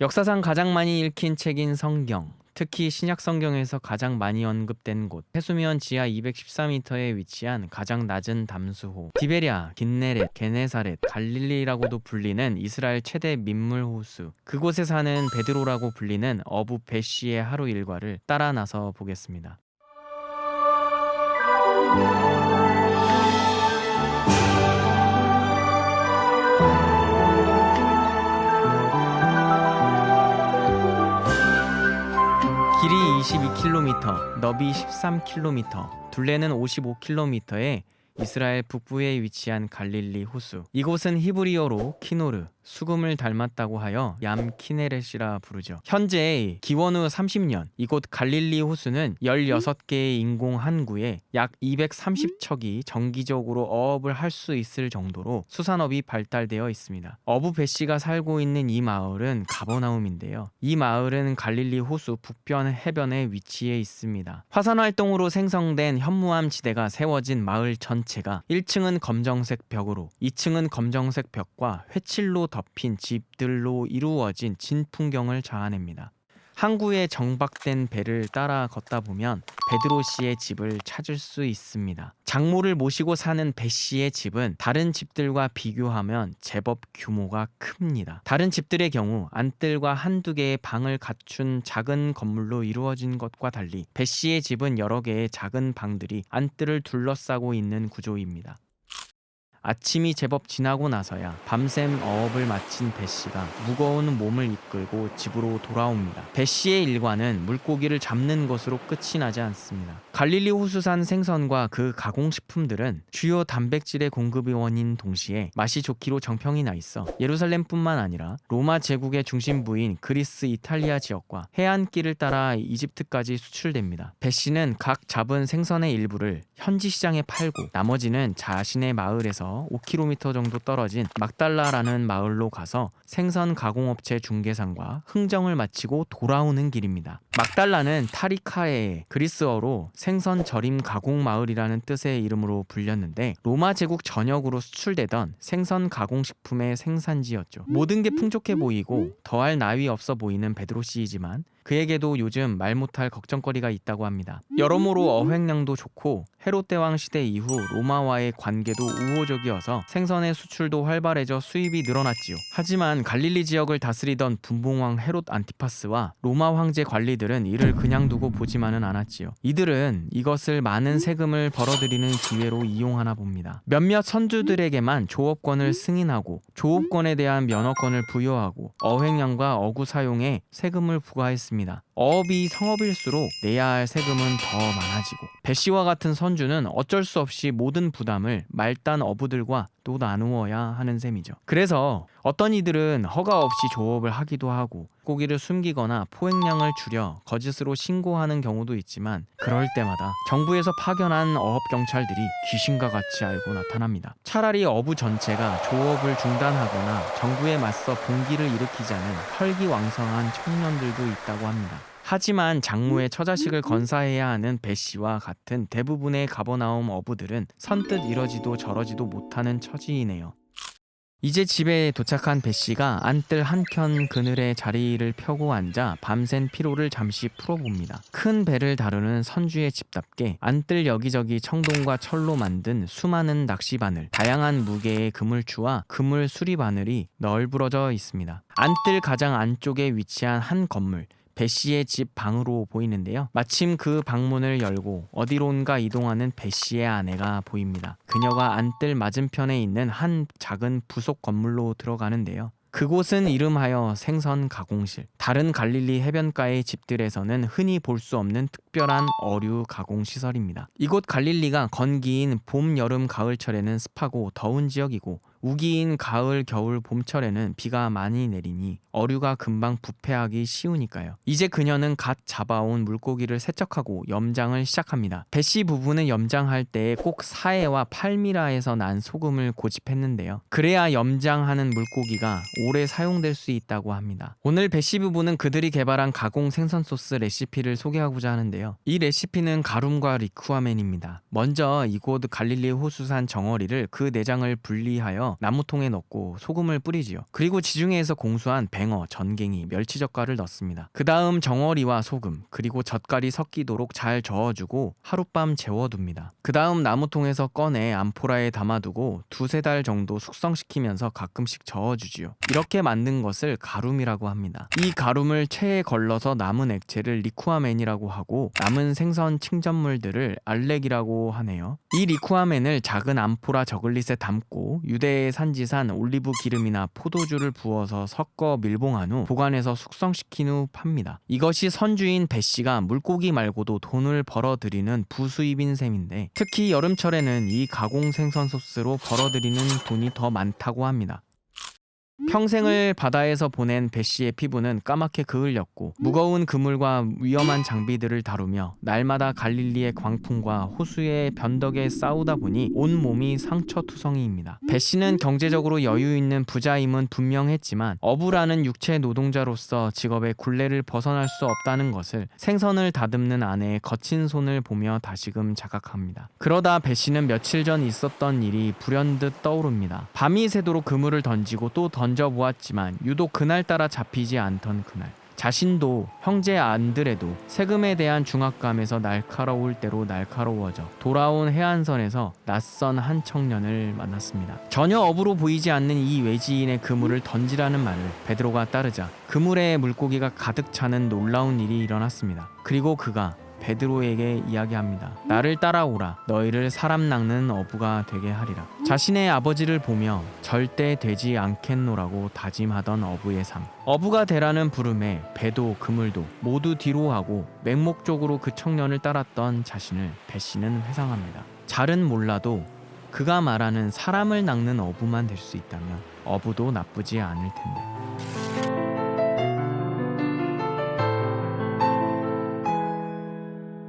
역사상 가장 많이 읽힌 책인 성경, 특히 신약 성경에서 가장 많이 언급된 곳, 해수면 지하 214m에 위치한 가장 낮은 담수호, 디베랴, 긴네렛, 게네사렛, 갈릴리라고도 불리는 이스라엘 최대 민물 호수, 그곳에 사는 베드로라고 불리는 어부 베시의 하루 일과를 따라 나서 보겠습니다. 길이 22km, 너비 13km, 둘레는 55km의 이스라엘 북부에 위치한 갈릴리 호수. 이곳은 히브리어로 키노르, 수금을 닮았다고 하여 얌 키네렛이라 부르죠. 현재 기원 후 30년, 이곳 갈릴리 호수는 16개의 인공 항구에 약 230척이 정기적으로 어업을 할 수 있을 정도로 수산업이 발달되어 있습니다. 어부 베시가 살고 있는 이 마을은 가버나움인데요. 이 마을은 갈릴리 호수 북편 해변에 위치해 있습니다. 화산 활동으로 생성된 현무암 지대가 세워진 마을 전체가 1층은 검정색 벽으로, 2층은 검정색 벽과 회칠로 덮인 집들로 이루어진 진풍경을 자아냅니다. 항구에 정박된 배를 따라 걷다 보면 베드로 씨의 집을 찾을 수 있습니다. 장모를 모시고 사는 배 씨의 집은 다른 집들과 비교하면 제법 규모가 큽니다. 다른 집들의 경우 안뜰과 한두 개의 방을 갖춘 작은 건물로 이루어진 것과 달리 배 씨의 집은 여러 개의 작은 방들이 안뜰을 둘러싸고 있는 구조입니다. 아침이 제법 지나고 나서야 밤샘 어업을 마친 배씨가 무거운 몸을 이끌고 집으로 돌아옵니다. 배씨의 일과는 물고기를 잡는 것으로 끝이 나지 않습니다. 갈릴리 호수산 생선과 그 가공식품들은 주요 단백질의 공급원인 동시에 맛이 좋기로 정평이 나 있어 예루살렘뿐만 아니라 로마 제국의 중심부인 그리스, 이탈리아 지역과 해안길을 따라 이집트까지 수출됩니다. 배씨는 각 잡은 생선의 일부를 현지 시장에 팔고 나머지는 자신의 마을에서 5km 정도 떨어진 막달라라는 마을로 가서 생선 가공업체 중개상과 흥정을 마치고 돌아오는 길입니다. 막달라는 타리카의 그리스어로 생선 절임 가공 마을이라는 뜻의 이름으로 불렸는데 로마 제국 전역으로 수출되던 생선 가공식품의 생산지였죠. 모든 게 풍족해 보이고 더할 나위 없어 보이는 베드로 씨이지만 그에게도 요즘 말 못할 걱정거리가 있다고 합니다. 여러모로 어획량도 좋고 헤롯 대왕 시대 이후 로마와의 관계도 우호적이어서 생선의 수출도 활발해져 수입이 늘어났지요. 하지만 갈릴리 지역을 다스리던 분봉왕 헤롯 안티파스와 로마 황제 관리들은 이를 그냥 두고 보지만은 않았지요. 이들은 이것을 많은 세금을 벌어들이는 기회로 이용하나 봅니다. 몇몇 선주들에게만 조업권을 승인하고 조업권에 대한 면허권을 부여하고 어획량과 어구 사용에 세금을 부과했습니다. 어업이 성업일수록 내야 할 세금은 더 많아지고 배씨와 같은 선주는 어쩔 수 없이 모든 부담을 말단 어부들과 또 나누어야 하는 셈이죠. 그래서 어떤 이들은 허가 없이 조업을 하기도 하고 고기를 숨기거나 포획량을 줄여 거짓으로 신고하는 경우도 있지만 그럴 때마다 정부에서 파견한 어업경찰들이 귀신과 같이 알고 나타납니다. 차라리 어부 전체가 조업을 중단하거나 정부에 맞서 봉기를 일으키자는 혈기왕성한 청년들도 있다고 합니다. 하지만 장모의 처자식을 건사해야 하는 배씨와 같은 대부분의 가버나움 어부들은 선뜻 이러지도 저러지도 못하는 처지이네요. 이제 집에 도착한 배씨가 안뜰 한켠 그늘에 자리를 펴고 앉아 밤샌 피로를 잠시 풀어봅니다. 큰 배를 다루는 선주의 집답게 안뜰 여기저기 청동과 철로 만든 수많은 낚시바늘, 다양한 무게의 그물추와 그물 수리바늘이 널브러져 있습니다. 안뜰 가장 안쪽에 위치한 한 건물, 배씨의 집 방으로 보이는데요. 마침 그 방문을 열고 어디론가 이동하는 배씨의 아내가 보입니다. 그녀가 안뜰 맞은편에 있는 한 작은 부속 건물로 들어가는데요. 그곳은 이름하여 생선 가공실. 다른 갈릴리 해변가의 집들에서는 흔히 볼 수 없는 특별한 어류 가공 시설입니다. 이곳 갈릴리가 건기인 봄, 여름, 가을철에는 습하고 더운 지역이고 우기인 가을, 겨울, 봄철에는 비가 많이 내리니 어류가 금방 부패하기 쉬우니까요. 이제 그녀는 갓 잡아온 물고기를 세척하고 염장을 시작합니다. 배씨 부부는 염장할 때 꼭 사해와 팔미라에서 난 소금을 고집했는데요. 그래야 염장하는 물고기가 오래 사용될 수 있다고 합니다. 오늘 배씨 부부는 그들이 개발한 가공 생선 소스 레시피를 소개하고자 하는데요. 이 레시피는 가룸과 리쿠아멘입니다. 먼저 이곳 갈릴리 호수산 정어리를 그 내장을 분리하여 썰어 나무통에 넣고 소금을 뿌리지요. 그리고 지중해에서 공수한 뱅어, 전갱이, 멸치젓갈을 넣습니다. 그 다음 정어리와 소금 그리고 젓갈이 섞이도록 잘 저어주고 하룻밤 재워둡니다. 그 다음 나무통에서 꺼내 암포라에 담아두고 두세 달 정도 숙성시키면서 가끔씩 저어주지요. 이렇게 만든 것을 가룸이라고 합니다. 이 가룸을 체에 걸러서 남은 액체를 리쿠아멘이라고 하고 남은 생선 층전물들을 알렉이라고 하네요. 이 리쿠아멘을 작은 암포라 저글릿에 담고 유대의 산지산 올리브 기름이나 포도주를 부어서 섞어 밀봉한 후 보관해서 숙성시킨 후 팝니다. 이것이 선주인 배씨가 물고기 말고도 돈을 벌어들이는 부수입인 셈인데 특히 여름철에는 이 가공 생선 소스로 벌어들이는 돈이 더 많다고 합니다. 평생을 바다에서 보낸 배씨의 피부는 까맣게 그을렸고 무거운 그물과 위험한 장비들을 다루며 날마다 갈릴리의 광풍과 호수의 변덕에 싸우다 보니 온몸이 상처투성이입니다. 배씨는 경제적으로 여유 있는 부자임은 분명했지만 어부라는 육체 노동자로서 직업의 굴레를 벗어날 수 없다는 것을 생선을 다듬는 아내의 거친 손을 보며 다시금 자각합니다. 그러다 배씨는 며칠 전 있었던 일이 불현듯 떠오릅니다. 밤이 새도록 그물을 던지고 또 던져보았지만 유독 그날따라 잡히지 않던 그날, 자신도 형제 안드레도 세금에 대한 중압감에서 날카로울 대로 날카로워져 돌아온 해안선에서 낯선 한 청년을 만났습니다. 전혀 어부로 보이지 않는 이 외지인의 그물을 던지라는 말을 베드로가 따르자 그물에 물고기가 가득 차는 놀라운 일이 일어났습니다. 그리고 그가 베드로에게 이야기합니다. 나를 따라오라. 너희를 사람 낚는 어부가 되게 하리라. 자신의 아버지를 보며 절대 되지 않겠노라고 다짐하던 어부의 삶. 어부가 되라는 부름에 배도 그물도 모두 뒤로 하고 맹목적으로 그 청년을 따랐던 자신을 배씨는 회상합니다. 잘은 몰라도 그가 말하는 사람을 낚는 어부만 될 수 있다면 어부도 나쁘지 않을 텐데.